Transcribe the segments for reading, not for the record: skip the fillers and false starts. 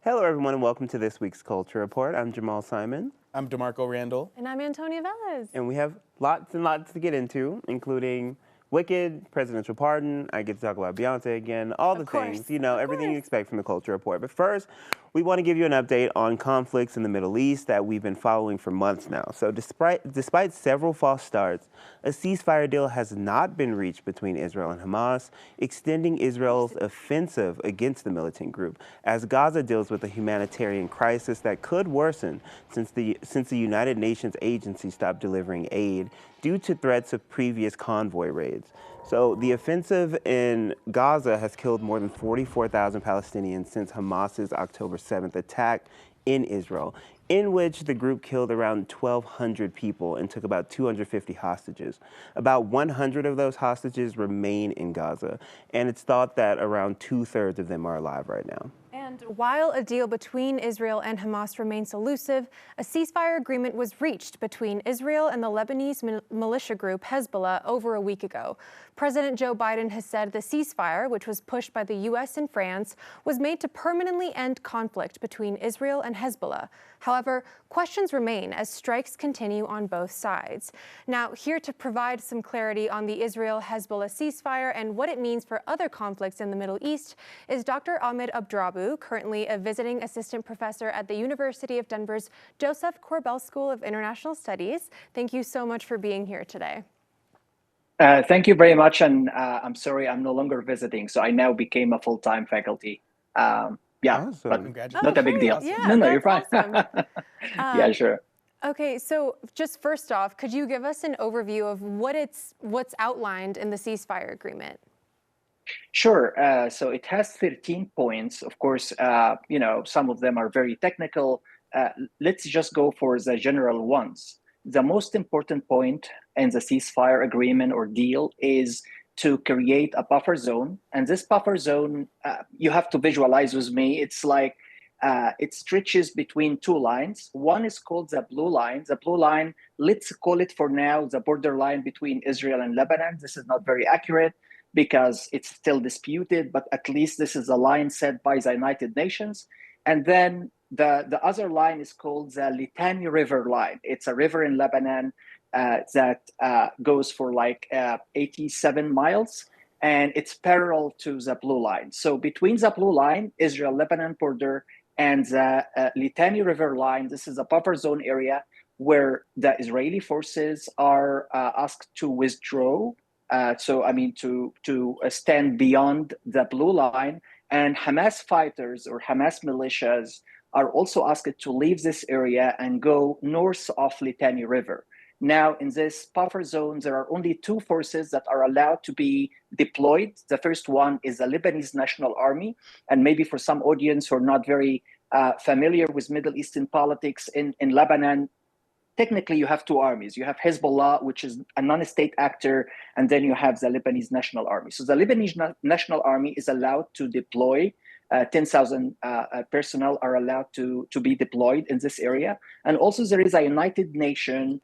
Hello, everyone, and welcome to this week's Culture Report. I'm Jamal Simon. I'm DeMarco Randall. And I'm Antonia Velez. And we have lots and lots to get into, including Wicked, presidential pardon. I get to talk about Beyonce again, all the things, everything you expect from the Culture Report. But first, we want to give you an update on conflicts in the Middle East that we've been following for months now. So despite several false starts, a ceasefire deal has not been reached between Israel and Hamas, extending Israel's offensive against the militant group as Gaza deals with a humanitarian crisis that could worsen since the United Nations agency stopped delivering aid due to threats of previous convoy raids. So the offensive in Gaza has killed more than 44,000 Palestinians since Hamas's October 7th attack in Israel, in which the group killed around 1,200 people and took about 250 hostages. About 100 of those hostages remain in Gaza, and it's thought that around 2/3 of them are alive right now. And while a deal between Israel and Hamas remains elusive, a ceasefire agreement was reached between Israel and the Lebanese militia group Hezbollah over a week ago. President Joe Biden has said the ceasefire, which was pushed by the U.S. and France, was made to permanently end conflict between Israel and Hezbollah. However, questions remain as strikes continue on both sides. Now, here to provide some clarity on the Israel-Hezbollah ceasefire and what it means for other conflicts in the Middle East is Dr. Ahmed Abdrabu, currently a visiting assistant professor at the University of Denver's Joseph Corbell School of International Studies. Thank you so much for being here today. Thank you very much, and I'm sorry I'm no longer visiting, so I now became a full-time faculty. Awesome. But Congratulations. not a big deal. Yeah, No, you're fine. awesome. Yeah, sure. Okay, so just first off, could you give us an overview of what's outlined in the ceasefire agreement? Sure. So it has 13 points. Of course, some of them are very technical. Let's just go for the general ones. The most important point in the ceasefire agreement or deal is to create a buffer zone. And this buffer zone, you have to visualize with me. It's like it stretches between two lines. One is called the blue line. The blue line, let's call it for now the borderline between Israel and Lebanon. This is not very accurate because it's still disputed, but at least this is a line set by the United Nations. And then the other line is called the Litani River line. It's a river in Lebanon that goes for like 87 miles, and it's parallel to the blue line. So between the blue line, Israel-Lebanon border, and the Litani River line, this is a buffer zone area where the Israeli forces are asked to withdraw. To stand beyond the blue line, and Hamas fighters or Hamas militias are also asked to leave this area and go north of Litani River. Now, in this buffer zone, there are only two forces that are allowed to be deployed. The first one is the Lebanese National Army, and maybe for some audience who are not very familiar with Middle Eastern politics in Lebanon, technically, you have two armies. You have Hezbollah, which is a non-state actor, and then you have the Lebanese National Army. So the Lebanese National Army is allowed to deploy. 10,000 personnel are allowed to be deployed in this area. And also there is a United Nations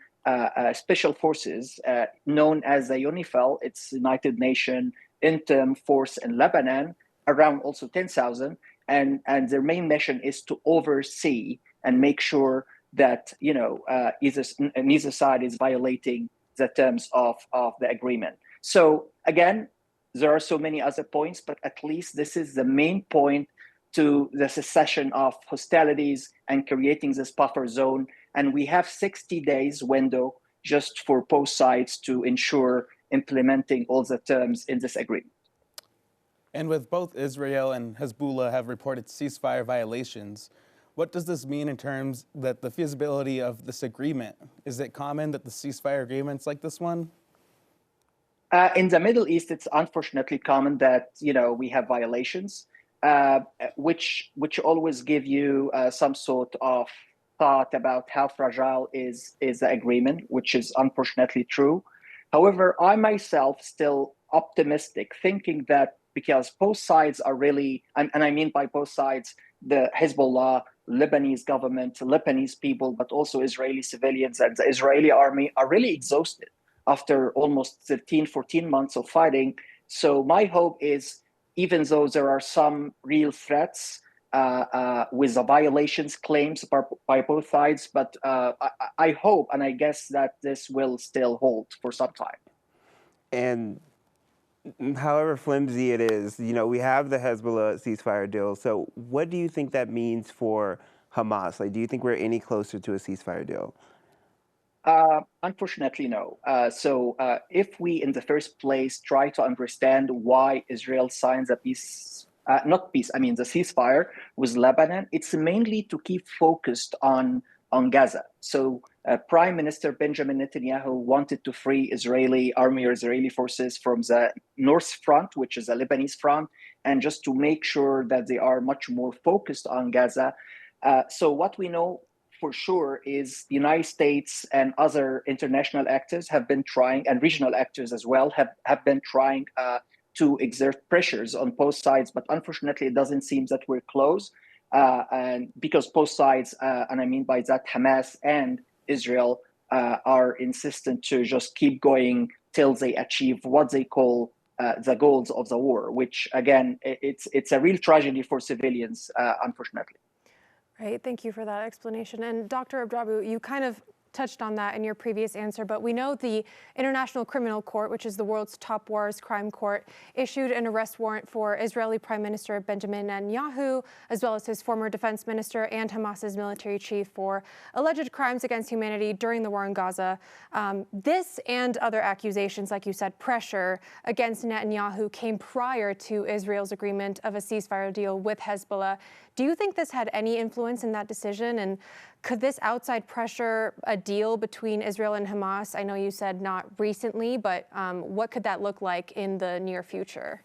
special forces known as the UNIFIL. It's United Nations Interim Force in Lebanon, around also 10,000. And their main mission is to oversee and make sure that neither side is violating the terms of the agreement. So again, there are so many other points, but at least this is the main point to the cessation of hostilities and creating this buffer zone. And we have 60 days window just for both sides to ensure implementing all the terms in this agreement. And with both Israel and Hezbollah have reported ceasefire violations, what does this mean in terms that the feasibility of this agreement? Is it common that the ceasefire agreements like this one? In the Middle East, it's unfortunately common that we have violations, which always give you some sort of thought about how fragile is the agreement, which is unfortunately true. However, I myself still optimistic, thinking that because both sides are really, and I mean by both sides, the Hezbollah, Lebanese government, Lebanese people, but also Israeli civilians and the Israeli army are really exhausted after almost 13, 14 months of fighting. So my hope is, even though there are some real threats, with the violations claims by both sides. But I hope and I guess that this will still hold for some time. And however flimsy it is, we have the Hezbollah ceasefire deal. So what do you think that means for Hamas? Like, do you think we're any closer to a ceasefire deal? Unfortunately, no. So if we, in the first place, try to understand why Israel signs a peace, not peace, I mean the ceasefire with Lebanon, it's mainly to keep focused on Gaza. So Prime Minister Benjamin Netanyahu wanted to free Israeli army or Israeli forces from the North Front, which is a Lebanese front, and just to make sure that they are much more focused on Gaza. So what we know for sure is the United States and other international actors have been trying, and regional actors as well, have been trying to exert pressures on both sides. But unfortunately, it doesn't seem that we're close. And because both sides, and I mean by that Hamas and Israel, are insistent to just keep going till they achieve what they call the goals of the war, which again, it's a real tragedy for civilians, unfortunately. Right, thank you for that explanation. And Dr. Abdrabbu, you kind of touched on that in your previous answer, but we know the International Criminal Court, which is the world's top wars crime court, issued an arrest warrant for Israeli Prime Minister Benjamin Netanyahu, as well as his former defense minister and Hamas's military chief for alleged crimes against humanity during the war in Gaza. This and other accusations, like you said, pressure against Netanyahu came prior to Israel's agreement of a ceasefire deal with Hezbollah. Do you think this had any influence in that decision? And could this outside pressure a deal between Israel and Hamas? I know you said not recently, but what could that look like in the near future?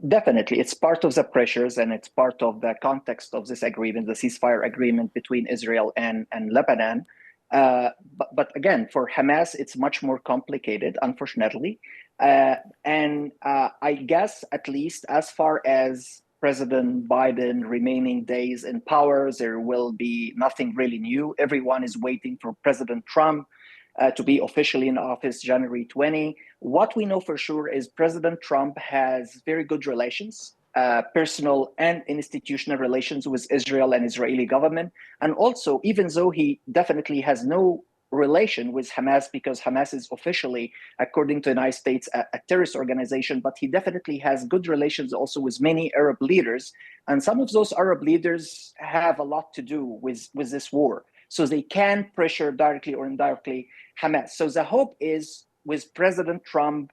Definitely. It's part of the pressures and it's part of the context of this agreement, the ceasefire agreement between Israel and Lebanon. But again, for Hamas, it's much more complicated, unfortunately. And I guess, at least as far as President Biden remaining days in power, there will be nothing really new. Everyone is waiting for President Trump to be officially in office January 20. What we know for sure is President Trump has very good relations, personal and institutional relations with Israel and Israeli government. And also, even though he definitely has no relation with Hamas, because Hamas is officially, according to the United States, a terrorist organization, but he definitely has good relations also with many Arab leaders. And some of those Arab leaders have a lot to do with this war. So they can pressure directly or indirectly Hamas. So the hope is with President Trump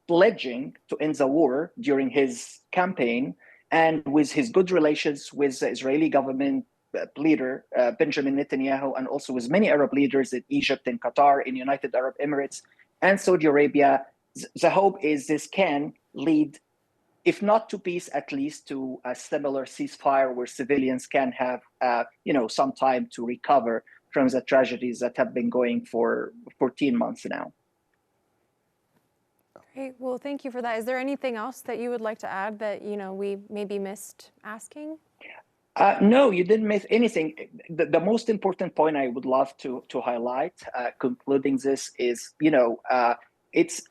pledging to end the war during his campaign and with his good relations with the Israeli government leader, Benjamin Netanyahu, and also with many Arab leaders in Egypt and Qatar, in United Arab Emirates and Saudi Arabia. The hope is this can lead, if not to peace, at least to a similar ceasefire where civilians can have, some time to recover from the tragedies that have been going for 14 months now. Great. Well, thank you for that. Is there anything else that you would like to add that, we maybe missed asking? No, you didn't miss anything. The most important point I would love to highlight, concluding this, is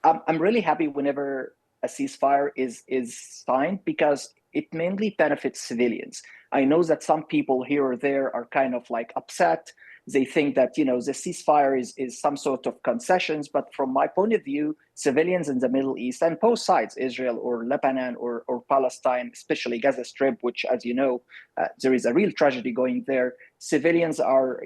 I'm really happy whenever a ceasefire is signed because it mainly benefits civilians. I know that some people here or there are kind of like upset. They think that, the ceasefire is some sort of concessions. But from my point of view, civilians in the Middle East and both sides, Israel or Lebanon or Palestine, especially Gaza Strip, which, as you know, there is a real tragedy going there. Civilians are,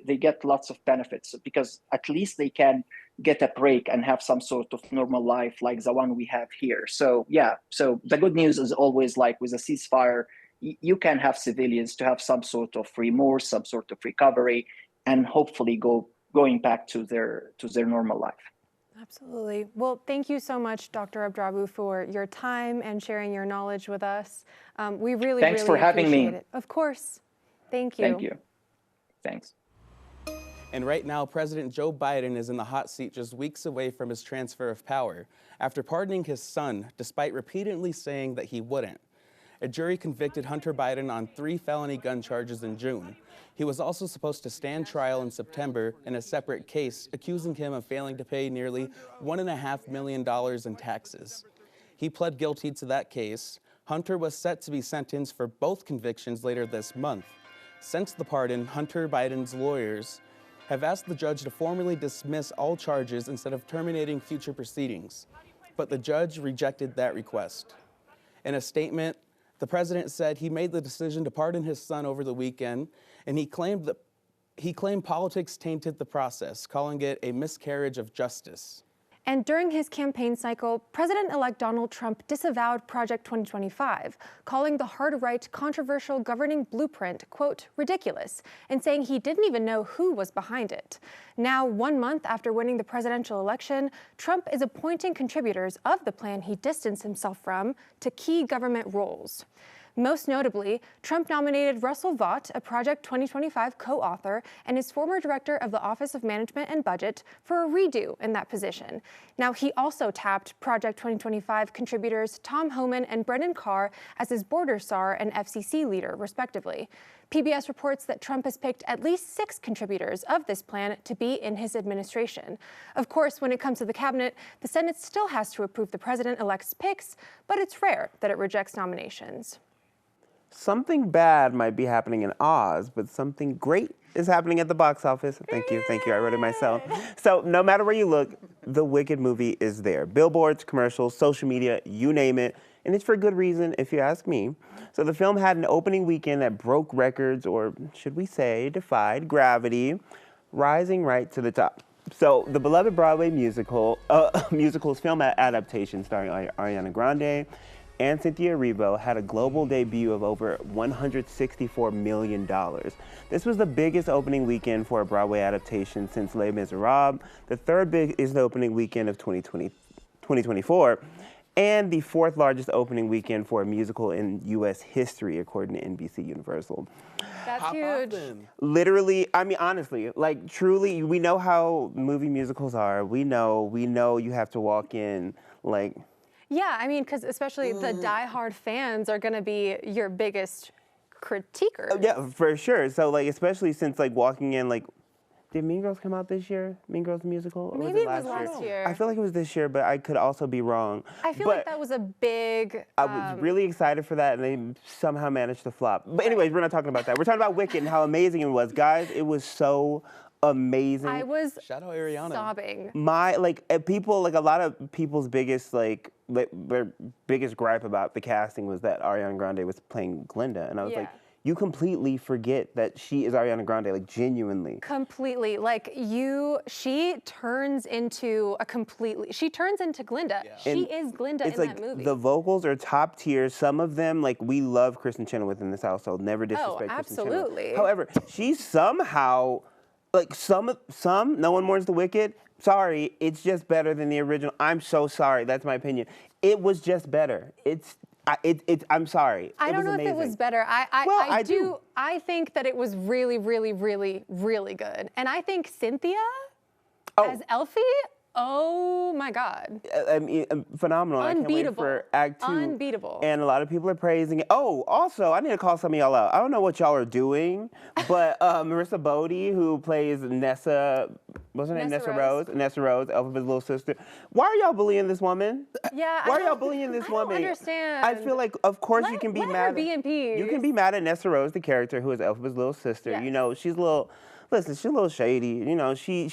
they get lots of benefits because at least they can get a break and have some sort of normal life like the one we have here. So, yeah, so the good news is always like with a ceasefire, you can have civilians to have some sort of remorse, some sort of recovery, and hopefully going back to their normal life. Absolutely. Well, thank you so much, Dr. Abdrabbu, for your time and sharing your knowledge with us. We really, Thanks for having me. It. Of course. Thank you. Thank you. Thanks. And right now, President Joe Biden is in the hot seat just weeks away from his transfer of power after pardoning his son, despite repeatedly saying that he wouldn't. A jury convicted Hunter Biden on 3 felony gun charges in June. He was also supposed to stand trial in September in a separate case, accusing him of failing to pay nearly $1.5 million in taxes. He pled guilty to that case. Hunter was set to be sentenced for both convictions later this month. Since the pardon, Hunter Biden's lawyers have asked the judge to formally dismiss all charges instead of terminating future proceedings, but the judge rejected that request. In a statement, the president said he made the decision to pardon his son over the weekend, and he claimed politics tainted the process, calling it a miscarriage of justice. And during his campaign cycle, President-elect Donald Trump disavowed Project 2025, calling the hard-right controversial governing blueprint, quote, ridiculous, and saying he didn't even know who was behind it. Now, 1 month after winning the presidential election, Trump is appointing contributors of the plan he distanced himself from to key government roles. Most notably, Trump nominated Russell Vought, a Project 2025 co-author, and his former director of the Office of Management and Budget, for a redo in that position. Now, he also tapped Project 2025 contributors Tom Homan and Brendan Carr as his border czar and FCC leader, respectively. PBS reports that Trump has picked at least 6 contributors of this plan to be in his administration. Of course, when it comes to the cabinet, the Senate still has to approve the president-elect's picks, but it's rare that it rejects nominations. Something bad might be happening in Oz, but something great is happening at the box office. Thank you. I wrote it myself. So no matter where you look, the Wicked movie is there. Billboards, commercials, social media, you name it. And it's for good reason, if you ask me. So the film had an opening weekend that broke records, or should we say, defied gravity, rising right to the top. So the beloved Broadway musical's film adaptation starring Ariana Grande and Cynthia Erivo had a global debut of over $164 million. This was the biggest opening weekend for a Broadway adaptation since Les Miserables, the third biggest opening weekend of 2024, and the 4th largest opening weekend for a musical in U.S. history, according to NBC Universal. That's huge. Literally, I mean, honestly, like, truly, we know how movie musicals are. We know you have to walk in, like... Yeah, I mean, because especially the diehard fans are going to be your biggest critiquers. Yeah, for sure. So, like, especially since, like, walking in, like, did Mean Girls come out this year? Mean Girls the musical? Or Maybe was it was last year. I feel like it was this year, but I could also be wrong. I feel like that was a big... I was really excited for that, and they somehow managed to flop. But anyways, we're not talking about that. We're talking about Wicked and how amazing it was. Guys, it was so amazing. I was Shout out Ariana. sobbing. A lot of people's biggest, their biggest gripe about the casting was that Ariana Grande was playing Glinda. And I was like, you completely forget that she is Ariana Grande, like, genuinely. Completely. Like, she turns into Glinda. Yeah. She is Glinda in that movie. The vocals are top tier. Some of them, like, we love Kristen Chenoweth in this household. Never disrespect Kristen Chenoweth. Absolutely. However, she somehow... Like, some, no one mourns the wicked. Sorry, it's just better than the original. I'm so sorry. That's my opinion. It was just better. I'm sorry. I don't know if it was better. I do. I think that it was really, really, really, really good. And I think Cynthia as Elfie, oh my God. I mean, phenomenal. Unbeatable. I can't wait for Act 2. Unbeatable. And a lot of people are praising it. Oh, also, I need to call some of y'all out. I don't know what y'all are doing, but Marissa Bodie, who plays Nessa, what's her name? Nessa Rose, Elphaba's little sister. Why are y'all bullying this woman? Yeah. Why are y'all bullying this woman? I don't understand. I feel like, of course, you can be mad. Her be in peace. You can be mad at Nessa Rose, the character who is Elphaba's little sister. Yes. You know, she's a little... Listen, she's a little shady. You know, she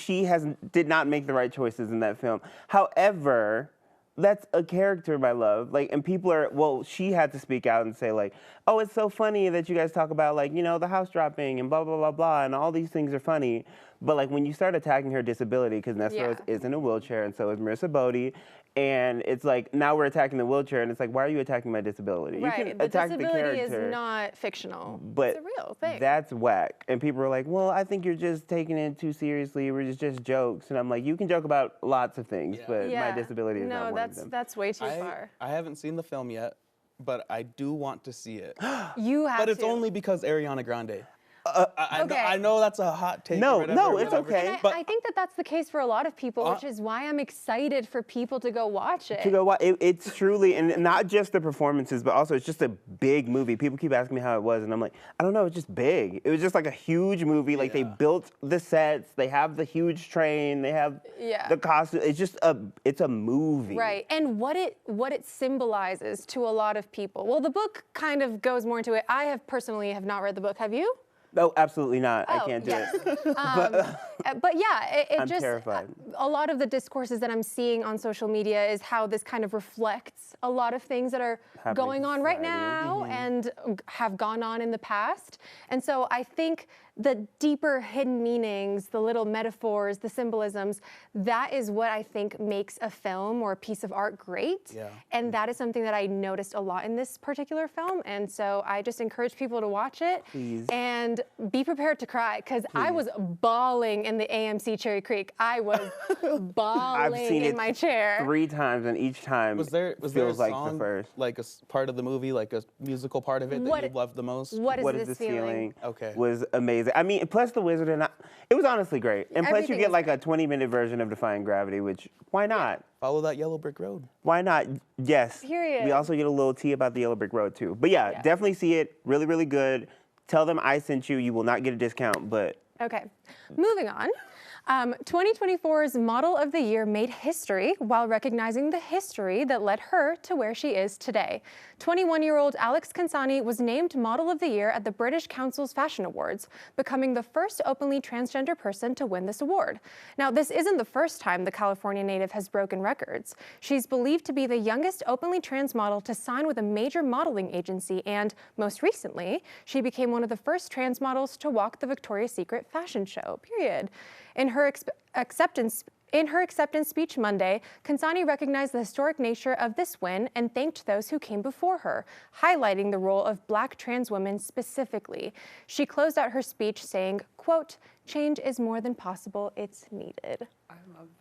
did not make the right choices in that film. However, that's a character, my love. Like, and people are, well, she had to speak out and say, like, oh, it's so funny that you guys talk about, like, you know, the house dropping and blah, blah, blah, blah, and all these things are funny. But, like, when you start attacking her disability, because Nessa Rose is in a wheelchair, and so is Marissa Bodie, and it's like, now we're attacking the wheelchair, and it's like, why are you attacking my disability? Right, you can the attack disability the character, is not fictional. But it's a real thing. That's whack. And people are like, well, I think you're just taking it too seriously. We're just jokes. And I'm like, you can joke about lots of things, but my disability is not one of them. No, that's way too far. I haven't seen the film yet, but I do want to see it. You have to. But it's only because Ariana Grande. I know that's a hot take. No, or whatever, no, it's whatever. okay. And But I think that that's the case for a lot of people, which is why I'm excited for people to go watch it. To go watch, it's truly, and not just the performances, but also it's just a big movie. People keep asking me how it was, and I'm like, I don't know, it's just big. It was just like a huge movie. Like they built the sets, they have the huge train, they have the costume. It's just it's a movie. Right, and what it symbolizes to a lot of people. Well, the book kind of goes more into it. I have personally have not read the book. Have you? No, absolutely not. I Oh, can't do yes. it. But yeah, it I'm just terrified. a lot of the discourses that I'm seeing on social media is how this kind of reflects a lot of things that are Happening going in on right society. now and have gone on in the past. And so I think the deeper hidden meanings, the little metaphors, the symbolisms, that is what I think makes a film or a piece of art great. Yeah. And that is something that I noticed a lot in this particular film. And so I just encourage people to watch it. Please. And be prepared to cry, because I was bawling in the AMC Cherry Creek. I was bawling I've seen in it my chair. 3 times, and each time was there a feels like song, the first. like a part of the movie, like a musical part of it What- that you loved the most? What What is is this this feeling? Okay. Was amazing. I mean, plus the wizard and it was honestly great. And plus Everything you get was like great. a 20-minute version of Defying Gravity, which why not? Follow that yellow brick road. Why not? Yes. Period. We also get a little tea about the Yellow Brick Road too. But yeah, definitely see it. Really, really good. Tell them I sent you. You will not get a discount, but Okay, moving on. 2024's Model of the Year made history while recognizing the history that led her to where she is today. 21-year-old Alex Kansani was named Model of the Year at the British Council's Fashion Awards, becoming the first openly transgender person to win this award. Now, this isn't the first time the California native has broken records. She's believed to be the youngest openly trans model to sign with a major modeling agency, and most recently, she became one of the first trans models to walk the Victoria's Secret fashion show, period. In her acceptance speech Monday, Kansani recognized the historic nature of this win and thanked those who came before her, highlighting the role of Black trans women specifically. She closed out her speech saying, quote, "Change is more than possible, it's needed."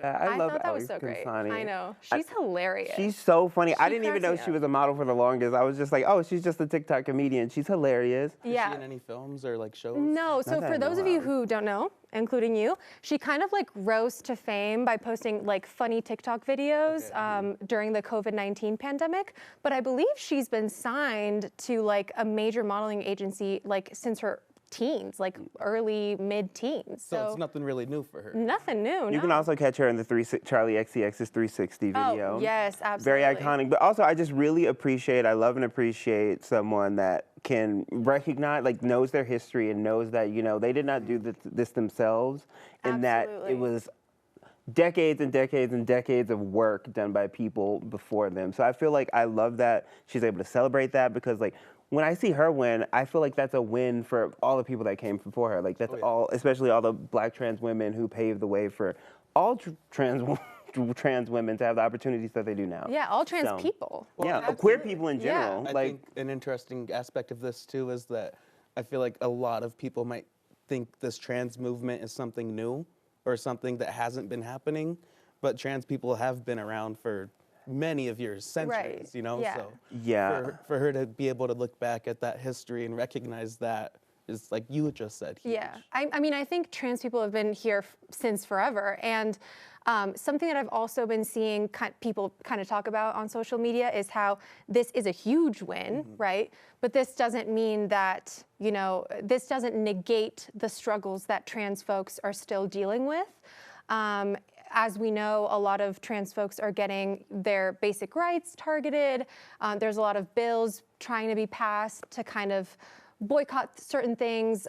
I love thought that was Alex so great. Kansani. I know. She's hilarious. She's so funny. I She didn't even cracks know me she up. was a model for the longest. I was just like, oh, she's just a TikTok comedian. She's hilarious. Yeah. Is she in any films or like shows? No, so that I for know those of you of. who don't know, including you, she kind of like rose to fame by posting like funny TikTok videos during the COVID-19 pandemic. But I believe she's been signed to like a major modeling agency like since her teens, like early mid-teens. So it's nothing really new for her. Nothing new. You can also catch her in the Charlie XCX's 360 video. Oh, yes, Very absolutely. iconic. But also, I just really I love and appreciate someone that can recognize, like, knows their history and knows that, you know, they did not do this themselves. And that Absolutely. it was decades and decades and decades of work done by people before them. So I feel like I love that she's able to celebrate that, because, like, when I see her win, I feel like that's a win for all the people that came before her. Like, that's all, especially all the Black trans women who paved the way for all trans women to have the opportunities that they do now. Yeah, all trans So, people. queer people in Yeah. general. I like, think an interesting aspect of this too is that I feel like a lot of people might think this trans movement is something new or something that hasn't been happening, but trans people have been around for many of years, centuries, Right. you know? Yeah. So Yeah. for her to be able to look back at that history and recognize that is, like you just said, huge. Yeah, I mean, I think trans people have been here since forever, and something that I've also been seeing people kind of talk about on social media is how this is a huge win, right? But this doesn't mean that, you know, this doesn't negate the struggles that trans folks are still dealing with. As we know, a lot of trans folks are getting their basic rights targeted. There's a lot of bills trying to be passed to kind of boycott certain things,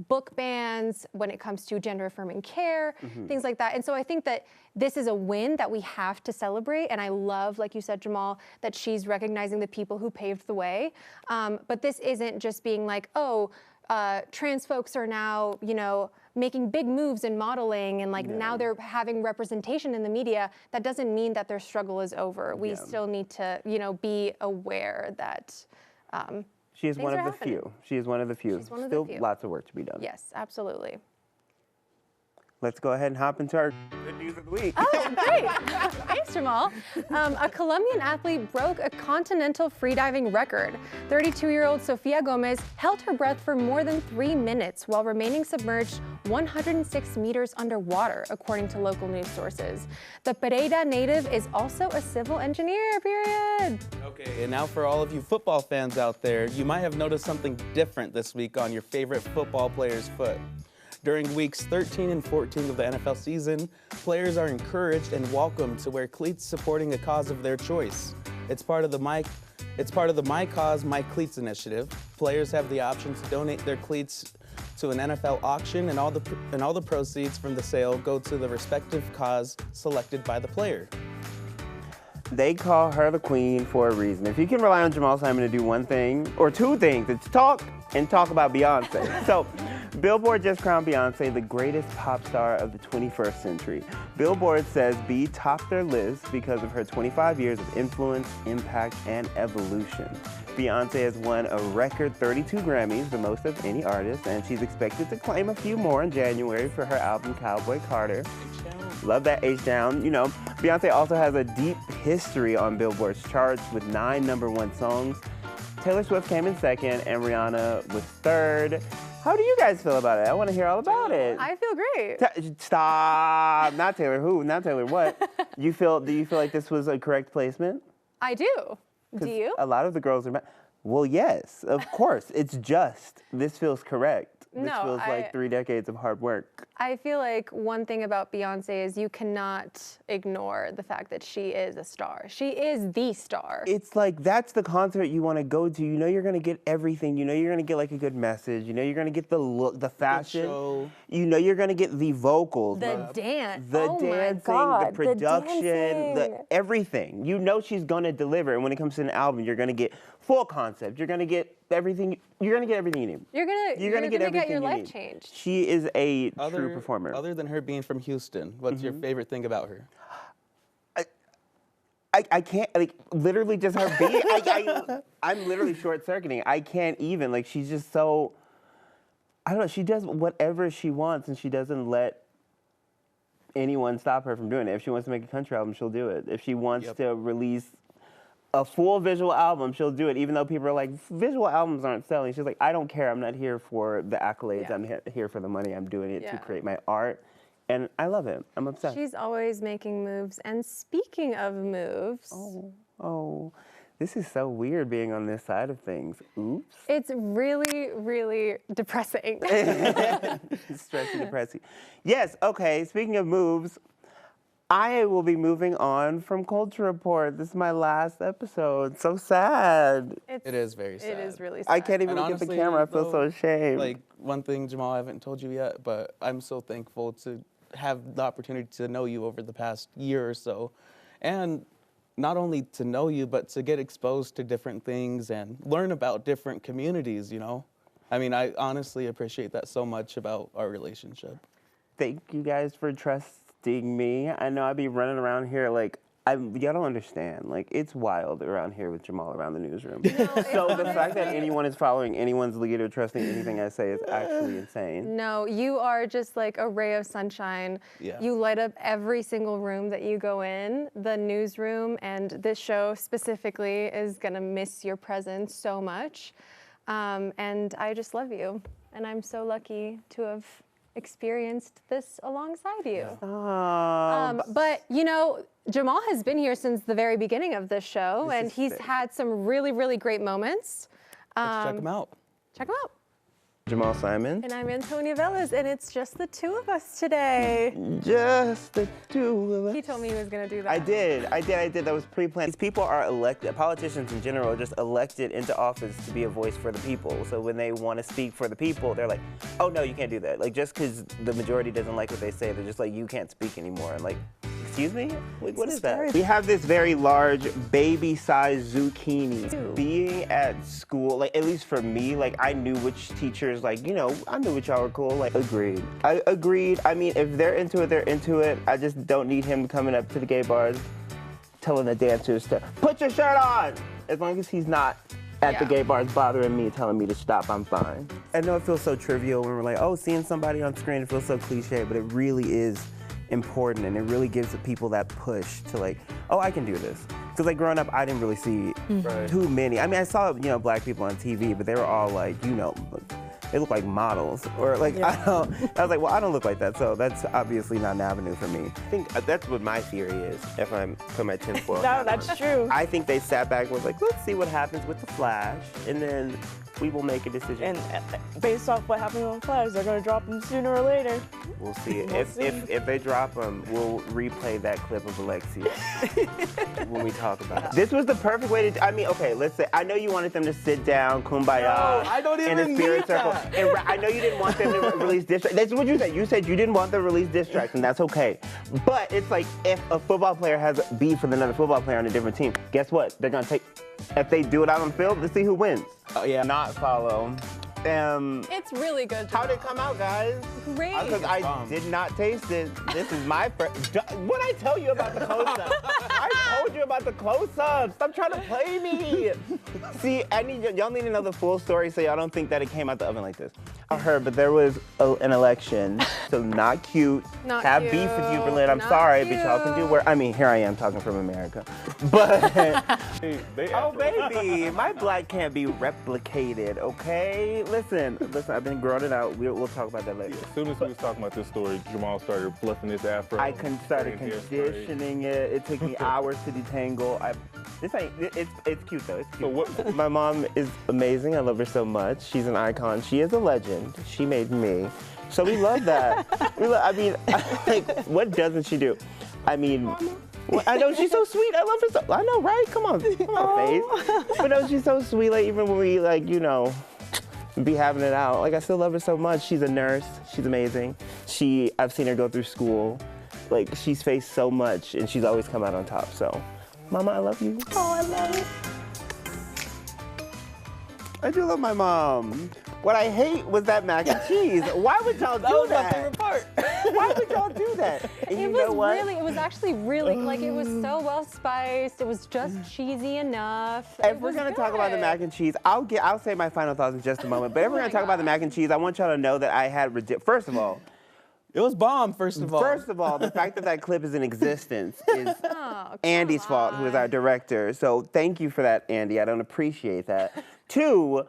book bans when it comes to gender affirming care, things like that. And so I think that this is a win that we have to celebrate. And I love, like you said, Jamal, that she's recognizing the people who paved the way. But this isn't just being like, oh, trans folks are now, you know, making big moves in modeling and like now they're having representation in the media. That doesn't mean that their struggle is over. We still need to, you know, be aware that she is things one are of the happening. few. She is one of the few. She's one of the Still few. lots of work to be done. Yes, absolutely. let's go ahead and hop into our good news of the week. Oh, great. Thanks, Jamal. A Colombian athlete broke a continental freediving record. 32-year-old Sofia Gomez held her breath for more than 3 minutes while remaining submerged 106 meters underwater, according to local news sources. The Pereira native is also a civil engineer, period. Okay, and now for all of you football fans out there, you might have noticed something different this week on your favorite football player's foot. During weeks 13 and 14 of the NFL season, players are encouraged and welcome to wear cleats supporting a cause of their choice. It's part of the My Cause, My Cleats initiative. Players have the option to donate their cleats to an NFL auction, and all the proceeds from the sale go to the respective cause selected by the player. They call her the queen for a reason. If you can rely on Jamal Simon to do one thing, or two things, it's talk about Beyonce. So, Billboard just crowned Beyonce the greatest pop star of the 21st century. Billboard says B topped their list because of her 25 years of influence, impact, and evolution. Beyonce has won a record 32 Grammys, the most of any artist, and she's expected to claim a few more in January for her album Cowboy Carter. Love that H-Down. You know, Beyonce also has a deep history on Billboard's charts with 9 #1 songs. Taylor Swift came in second and Rihanna was third. How do you guys feel about it? I want to hear all about it. I feel great. Stop. Not Taylor who? Not Taylor what? Do you feel like this was a correct placement? I do. Do you? A lot of the girls are well, yes, of course. It's just. This feels correct. This feels like 3 decades of hard work. I feel like one thing about Beyonce is you cannot ignore the fact that she is a star. She is the star. It's like that's the concert you want to go to. You know you're going to get everything. You know you're going to get like a good message. You know you're going to get the look, the fashion. Show. You know you're going to get the vocals. The dance. The oh dancing, my God. the production, the everything. You know she's going to deliver. And when it comes to an album, you're going to get full concept. You're going to get everything. You're going to get everything you need. You're gonna get your life changed. She is a true performer. Other than her being from Houston, what's your favorite thing about her? I can't, like, literally just her being, I'm literally short-circuiting. I can't even, like, she's just so, I don't know, she does whatever she wants and she doesn't let anyone stop her from doing it. If she wants to make a country album, she'll do it. If she wants to release a full visual album, she'll do it, even though people are like, visual albums aren't selling. She's like, I don't care. I'm not here for the accolades. I'm here for the money. I'm doing it to create my art. And I love it. I'm obsessed. She's always making moves. And speaking of moves. Oh, this is so weird being on this side of things. Oops. It's really, really depressing. Stressy, depressing. Yes, okay, speaking of moves, I will be moving on from Culture Report. This is my last episode. So sad. It is very sad. It is really sad. I can't even look at the camera. I feel so ashamed. Like, one thing, Jamal, I haven't told you yet, but I'm so thankful to have the opportunity to know you over the past year or so. And not only to know you, but to get exposed to different things and learn about different communities, you know? I mean, I honestly appreciate that so much about our relationship. Thank you guys for trusting me. I know I'd be running around here like, y'all don't understand. Like, it's wild around here with Jamal around the newsroom. So the fact that anyone is following anyone's lead or trusting anything I say is actually insane. No, you are just like a ray of sunshine. Yeah. You light up every single room that you go in. The newsroom and this show specifically is gonna miss your presence so much. And I just love you. And I'm so lucky to have experienced this alongside you. But you know, Jamal has been here since the very beginning of this show, and he's had some really, really great moments. Let's check them out. Check them out. Jamal Simon. And I'm Antonia Velez, and it's just the two of us today. Just the two of us. He told me he was gonna do that. I did. That was pre-planned. These people are elected, politicians in general are just elected into office to be a voice for the people. So when they want to speak for the people, they're like, oh no, you can't do that. Like, just because the majority doesn't like what they say, they're just like, you can't speak anymore. Like, excuse me? Like, what is that? We have this very large baby-sized zucchini. Ew. Being at school, like, at least for me, like, I knew which teachers, like, you know, I knew which y'all were cool. Like, agreed. I agreed. I mean, if they're into it, they're into it. I just don't need him coming up to the gay bars telling the dancers to put your shirt on, as long as he's not at the gay bars bothering me, telling me to stop, I'm fine. I know it feels so trivial when we're like, oh, seeing somebody on screen, it feels so cliche, but it really is important, and it really gives the people that push to like, oh, I can do this. Because like growing up, I didn't really see too many. I mean, I saw, black people on TV, but they were all like, they look like models, or like, I was like, well, I don't look like that, so that's obviously not an avenue for me. I think that's what my theory is, if I'm putting my tinfoil hat on. That's true. I think they sat back and was like, let's see what happens with the Flash, and then we will make a decision. And based off what happened on Flash, they're going to drop him sooner or later. We'll see. If they drop him, we'll replay that clip of Alexia when we talk about it. This was the perfect way to, okay, let's say, I know you wanted them to sit down, kumbaya, No, I don't even in a spirit need circle. that. And I know you didn't want them to release diss tracks. That's what you said. You said you didn't want them to release diss tracks, and that's okay. But it's like, if a football player has beef with another football player on a different team, guess what? They're going to take, if they do it out on the field, let's see who wins. Oh, yeah. Not follow. It's really good. How'd it come out, guys? Great. Because I did not taste it. This is my first. What'd I tell you about the close-up? I told you about the close-up. Stop trying to play me. See, y'all need to know the full story so y'all don't think that it came out the oven like this. I heard, but there was an election, so not cute. Not Have cute. beef with you, Berlin. I'm Not sorry, but y'all can do work. I mean, here I am talking from America. But, oh baby, my black can't be replicated, okay? Listen, I've been growing it out. We'll talk about that later. As soon as we was talking about this story, Jamal started fluffing his afro. I started conditioning it. It took me hours to detangle. It's cute though. It's cute. So what? My mom is amazing. I love her so much. She's an icon. She is a legend. She made me. So we love that. Like, what doesn't she do? I mean, I know she's so sweet. I love her so. I know, right? Come on, face. But no, she's so sweet. Like even when we be having it out. Like I still love her so much. She's a nurse. She's amazing. I've seen her go through school. Like she's faced so much, and she's always come out on top. So, Mama, I love you. Oh, I love it. I do love my mom. What I hate was that mac and cheese. Why would y'all do that? That was my favorite part. Why would y'all do that? And you know what? It was actually really, like, it was so well spiced. It was just cheesy enough. If we're gonna talk about the mac and cheese, I'll say my final thoughts in just a moment. But if we're gonna talk about the mac and cheese, I want y'all to know that I had first of all. It was bomb, first of all. First of all, the fact that clip is in existence is Andy's fault, who is our director. So thank you for that, Andy. I don't appreciate that. Two,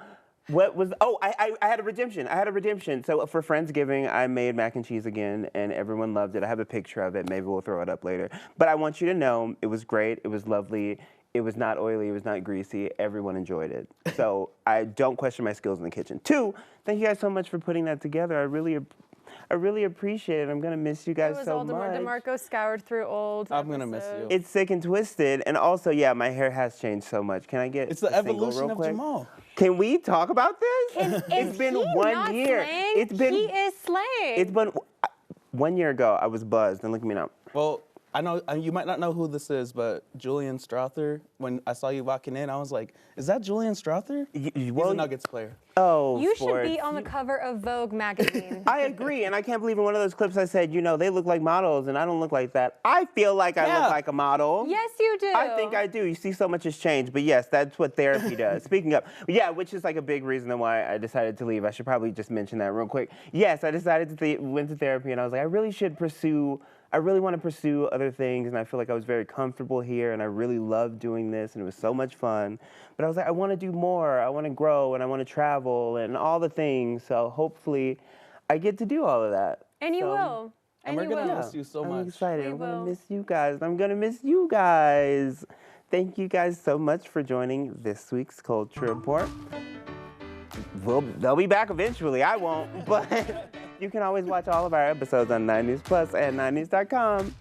I had a redemption. So for Friendsgiving, I made mac and cheese again, and everyone loved it. I have a picture of it. Maybe we'll throw it up later. But I want you to know it was great. It was lovely. It was not oily. It was not greasy. Everyone enjoyed it. So I don't question my skills in the kitchen. Two, thank you guys so much for putting that together. I really appreciate it. I'm gonna miss you guys so much. DeMarco scoured through old I'm gonna miss you. It's sick and twisted, and also, yeah, my hair has changed so much. Can I get? It's the a single evolution real of quick? Jamal. Can we talk about this? It's been 1 year. He is slaying. It's been 1 year ago. I was buzzed, and look at me now. Well, I know you might not know who this is, but Julian Strother. When I saw you walking in, I was like, "Is that Julian Strother?" He's a Nuggets player. Oh, you sports. should be on the cover of Vogue magazine. I agree, and I can't believe in one of those clips I said, they look like models, and I don't look like that. I feel like I look like a model. Yes, you do. I think I do. You see, so much has changed, but yes, that's what therapy does. Speaking of, which is like a big reason why I decided to leave. I should probably just mention that real quick. Yes, I decided to went to therapy, and I was like, I really want to pursue other things, and I feel like I was very comfortable here, and I really loved doing this, and it was so much fun. But I was like, I want to do more. I want to grow, and I want to travel, and all the things. So hopefully, I get to do all of that. And you will. And we're gonna miss you so much. I'm excited. I'm gonna miss you guys. I'm gonna miss you guys. Thank you guys so much for joining this week's Culture Report. They'll be back eventually. I won't, but you can always watch all of our episodes on 9 News Plus and 9news.com.